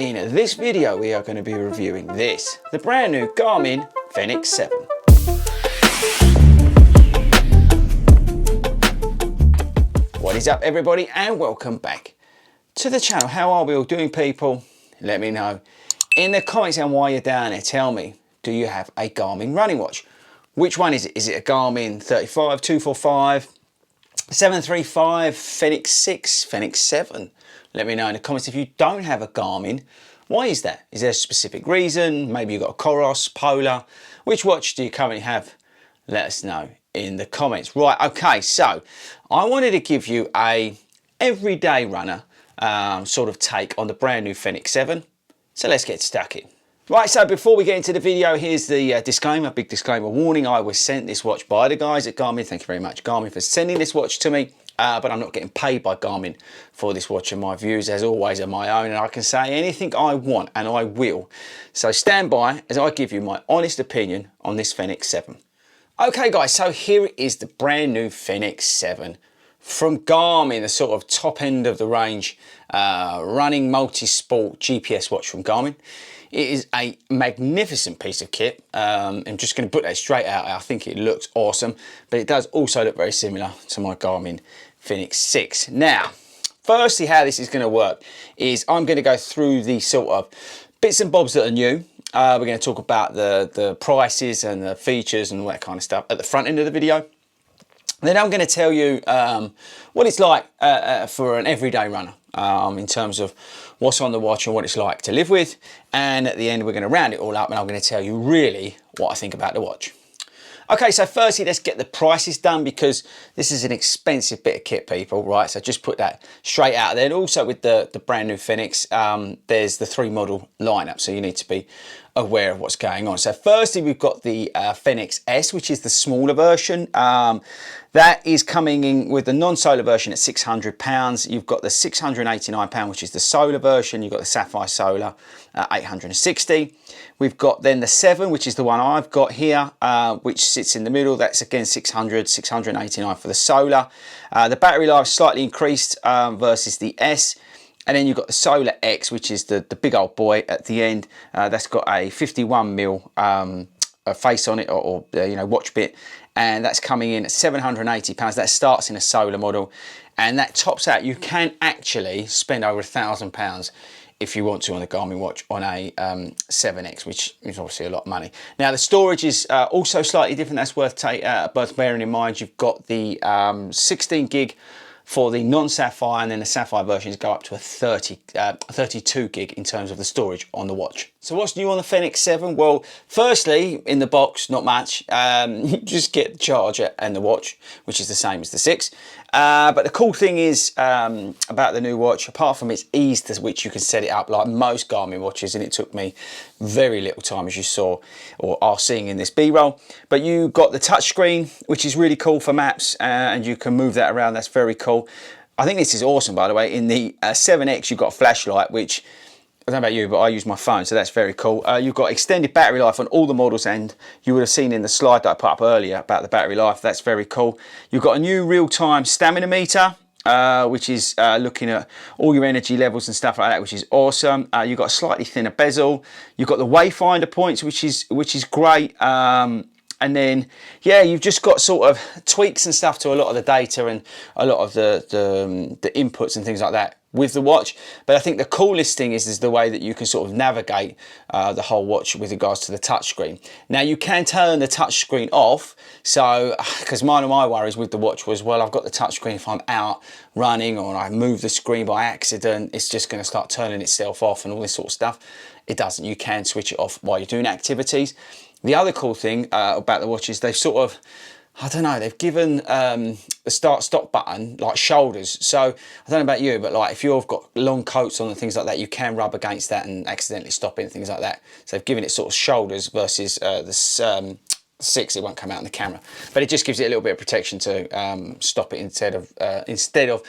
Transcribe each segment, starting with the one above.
In this video we are going to be reviewing this, the brand new Garmin Fenix 7. What is up everybody and welcome back to the channel. How are we all doing, people? Let me know in the comments and while you're down there, tell me, do you have a Garmin running watch? Which one is it? Is it a Garmin 35, 245, 735, Fenix 6, Fenix 7? Let me know in the comments if you don't have a Garmin. Why is that? Is there a specific reason? Maybe you've got a Coros, Polar. Which watch do you currently have? Let us know in the comments. Right, okay, so I wanted to give you a everyday runner sort of take on the brand new Fenix 7. So let's get stuck in. Right, so before we get into the video, here's the disclaimer, big disclaimer warning. I was sent this watch by the guys at Garmin. Thank you very much, Garmin, for sending this watch to me. But I'm not getting paid by Garmin for this watch, and my views, as always, are my own, and I can say anything I want, and I will. So stand by as I give you my honest opinion on this Fenix 7. Okay, guys, so here is the brand new Fenix 7 from Garmin, the sort of top end of the range running multi-sport GPS watch from Garmin. It is a magnificent piece of kit. I'm just going to put that straight out. I think it looks awesome, but it does also look very similar to my Garmin Fenix 6. Now, firstly, how this is going to work is I'm going to go through the sort of bits and bobs that are new. We're going to talk about the prices and the features and all that kind of stuff at the front end of the video. Then I'm going to tell you what it's like for an everyday runner in terms of what's on the watch and what it's like to live with. And at the end, we're going to round it all up and I'm going to tell you really what I think about the watch. Okay, so firstly, let's get the prices done because this is an expensive bit of kit, people, right? So just put that straight out there. And also with the brand new Fenix, there's the 3 model lineup. So you need to be aware of what's going on. So firstly, we've got the Fenix S, which is the smaller version. That is coming in with the non-solar version at £600. You've got the £689, which is the solar version. You've got the Sapphire Solar at £860. We've got then the 7, which is the one I've got here, which sits in the middle. That's again 600, 689 for the solar. The battery life slightly increased versus the S. And then you've got the Solar X, which is the big old boy at the end. That's got a 51mm face on it, or you know, watch bit, and that's coming in at £780. That starts in a solar model, and that tops out. You can actually spend over £1,000 if you want to on a Garmin watch on a 7X, which is obviously a lot of money. Now the storage is also slightly different. That's worth bearing in mind. You've got the 16 gig for the non-Sapphire, and then the Sapphire versions go up to a 32 gig in terms of the storage on the watch. So what's new on the Fenix 7? Well, firstly, in the box, not much. You just get the charger and the watch, which is the same as the 6. But the cool thing is about the new watch, apart from its ease to which you can set it up like most Garmin watches, and it took me very little time, as you saw or are seeing in this B-roll. But you got the touchscreen, which is really cool for maps, and you can move that around. That's very cool. I think this is awesome, by the way. In the 7X, you've got a flashlight, which, I don't know about you, but I use my phone, so that's very cool. You've got extended battery life on all the models, and you would have seen in the slide that I put up earlier about the battery life. That's very cool. You've got a new real-time stamina meter, which is looking at all your energy levels and stuff like that, which is awesome. You've got a slightly thinner bezel. You've got the wayfinder points, which is great. And then, yeah, you've just got sort of tweaks and stuff to a lot of the data and a lot of the inputs and things like that with the watch. But I think the coolest thing is the way that you can sort of navigate the whole watch with regards to the touchscreen. Now, you can turn the touchscreen off. So, because one of my worries with the watch was, well, I've got the touchscreen. If I'm out running or I move the screen by accident, it's just going to start turning itself off and all this sort of stuff. It doesn't. You can switch it off while you're doing activities. The other cool thing about the watch is they've sort of, I don't know, they've given the start-stop button like shoulders. So I don't know about you, but like if you've got long coats on and things like that, you can rub against that and accidentally stop it and things like that. So they've given it sort of shoulders versus the 6. It won't come out in the camera, but it just gives it a little bit of protection to stop it instead of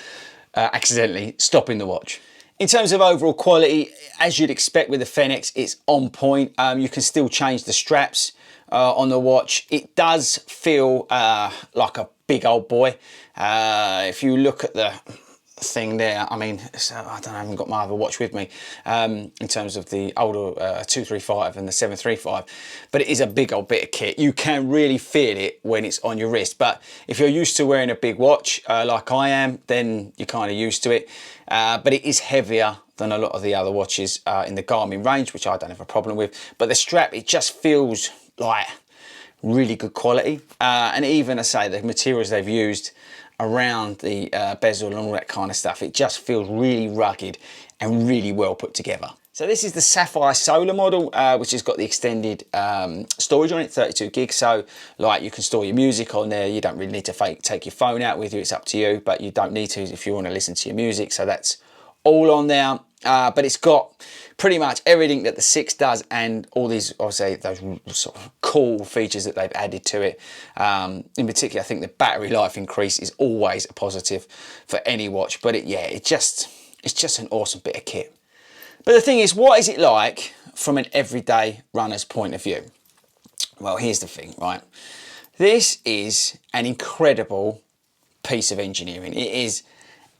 accidentally stopping the watch. In terms of overall quality, as you'd expect with the Fenix, it's on point. You can still change the straps on the watch. It does feel like a big old boy. If you look at the thing there. I mean, so I don't know, I haven't got my other watch with me in terms of the older 235 and the 735, but it is a big old bit of kit. You can really feel it when it's on your wrist, but if you're used to wearing a big watch like I am, then you're kind of used to it. But it is heavier than a lot of the other watches in the Garmin range, which I don't have a problem with. But the strap, it just feels like really good quality. And even, I say, the materials they've used around the bezel and all that kind of stuff, it just feels really rugged and really well put together. So this is the Sapphire Solar model, which has got the extended storage on it, 32 gigs. So like you can store your music on there. You don't really need to take your phone out with you. It's up to you, but you don't need to if you want to listen to your music. So that's all on there. But it's got pretty much everything that the 6 does, and all these, obviously, those sort of cool features that they've added to it. In particular, I think the battery life increase is always a positive for any watch. But it's just an awesome bit of kit. But the thing is, what is it like from an everyday runner's point of view? Well, here's the thing, right? This is an incredible piece of engineering. It is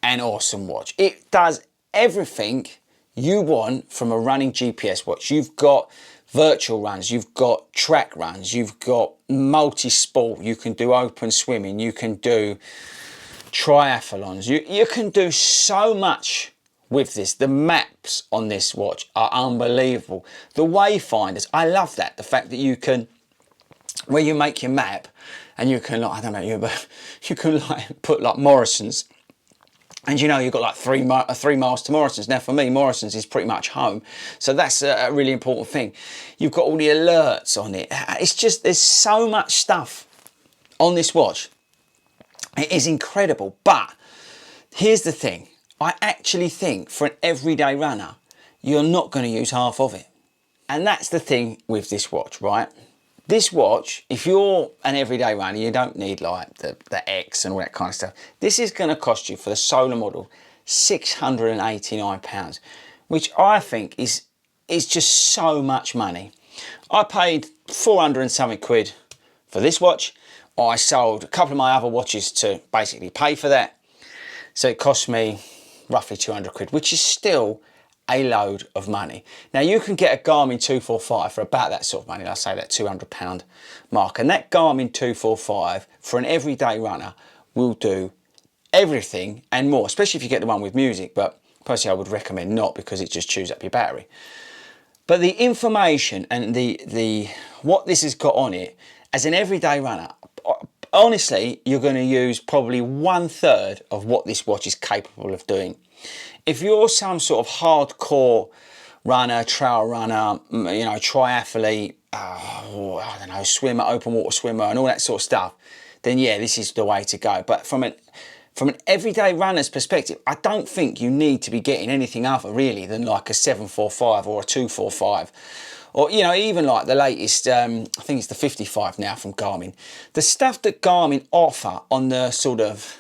an awesome watch. It does everything you want from a running GPS watch. You've got virtual runs, you've got track runs, you've got multi-sport, you can do open swimming, you can do triathlons, you can do so much with this. The maps on this watch are unbelievable. The wayfinders, I love that. The fact that you can, where you make your map and you can, like, I don't know, you can like put like Morrison's, and you know you've got like 3 miles to Morrison's. Now for me, Morrison's is pretty much home, so that's a really important thing. You've got all the alerts on it. It's just, there's so much stuff on this watch. It is incredible. But here's the thing, I actually think for an everyday runner, you're not going to use half of it. And that's the thing with this watch, right? This watch, if you're an everyday runner, you don't need like the X and all that kind of stuff. This is going to cost you, for the Solar model, £689, which I think is just so much money. I paid 400 and something quid for this watch. I sold a couple of my other watches to basically pay for that. So it cost me roughly 200 quid, which is still a load of money. Now you can get a Garmin 245 for about that sort of money. I say that £200 mark, and that Garmin 245 for an everyday runner will do everything and more, especially if you get the one with music. But personally, I would recommend not, because it just chews up your battery. But the information and the what this has got on it as an everyday runner, honestly, you're going to use probably 1/3 of what this watch is capable of doing. If you're some sort of hardcore runner, trail runner, you know, triathlete, I don't know, swimmer, open water swimmer and all that sort of stuff, then yeah, this is the way to go. But from an everyday runner's perspective, I don't think you need to be getting anything other really than like a 745 or a 245. Or, you know, even like the latest, I think it's the 55 now from Garmin. The stuff that Garmin offer on the sort of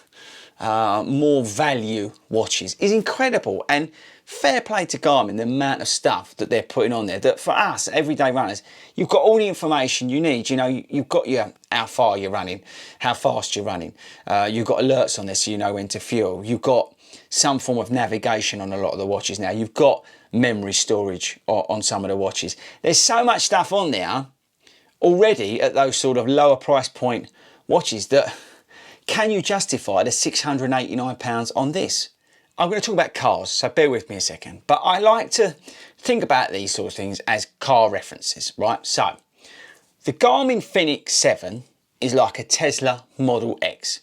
more value watches is incredible, and fair play to Garmin, the amount of stuff that they're putting on there, that for us everyday runners, you've got all the information you need. You know, you've got your how far you're running, how fast you're running, you've got alerts on there so you know when to fuel, you've got some form of navigation on a lot of the watches now, you've got memory storage on some of the watches. There's so much stuff on there already at those sort of lower price point watches that, can you justify the £689 on this? I'm going to talk about cars, so bear with me a second. But I like to think about these sort of things as car references, right? So, the Garmin Fenix 7 is like a Tesla Model X.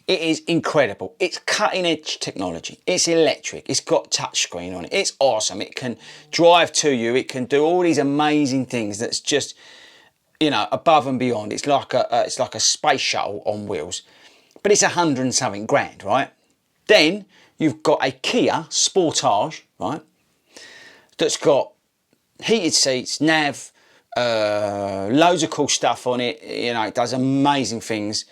It is incredible. It's cutting edge technology. It's electric. It's got touchscreen on it. It's awesome. It can drive to you. It can do all these amazing things that's just, you know, above and beyond. It's like a space shuttle on wheels. But it's 100 and something grand, right? Then you've got a Kia Sportage, right? That's got heated seats, nav, loads of cool stuff on it. You know, it does amazing things,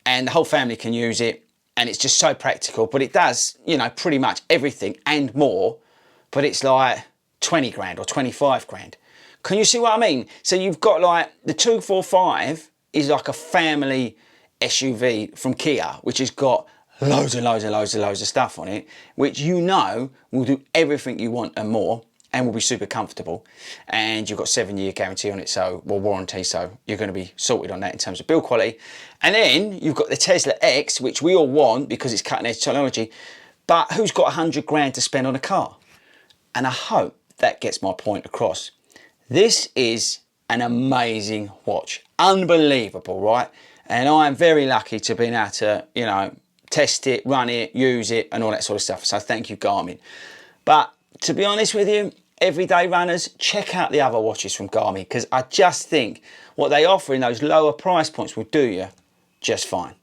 and the whole family can use it, and it's just so practical. But it does, you know, pretty much everything and more, but it's like 20 grand or 25 grand. Can you see what I mean? So you've got like the 245 is like a family SUV from Kia, which has got loads and loads and loads and loads of stuff on it, which you know will do everything you want and more, and will be super comfortable. And you've got 7-year guarantee on it, so, well, warranty, so you're going to be sorted on that in terms of build quality. And then you've got the Tesla X, which we all want because it's cutting edge technology, but who's got 100 grand to spend on a car? And I hope that gets my point across. This is an amazing watch, unbelievable, right? And I'm very lucky to be able to, you know, test it, run it, use it, and all that sort of stuff. So thank you, Garmin. But to be honest with you, everyday runners, check out the other watches from Garmin, because I just think what they offer in those lower price points will do you just fine.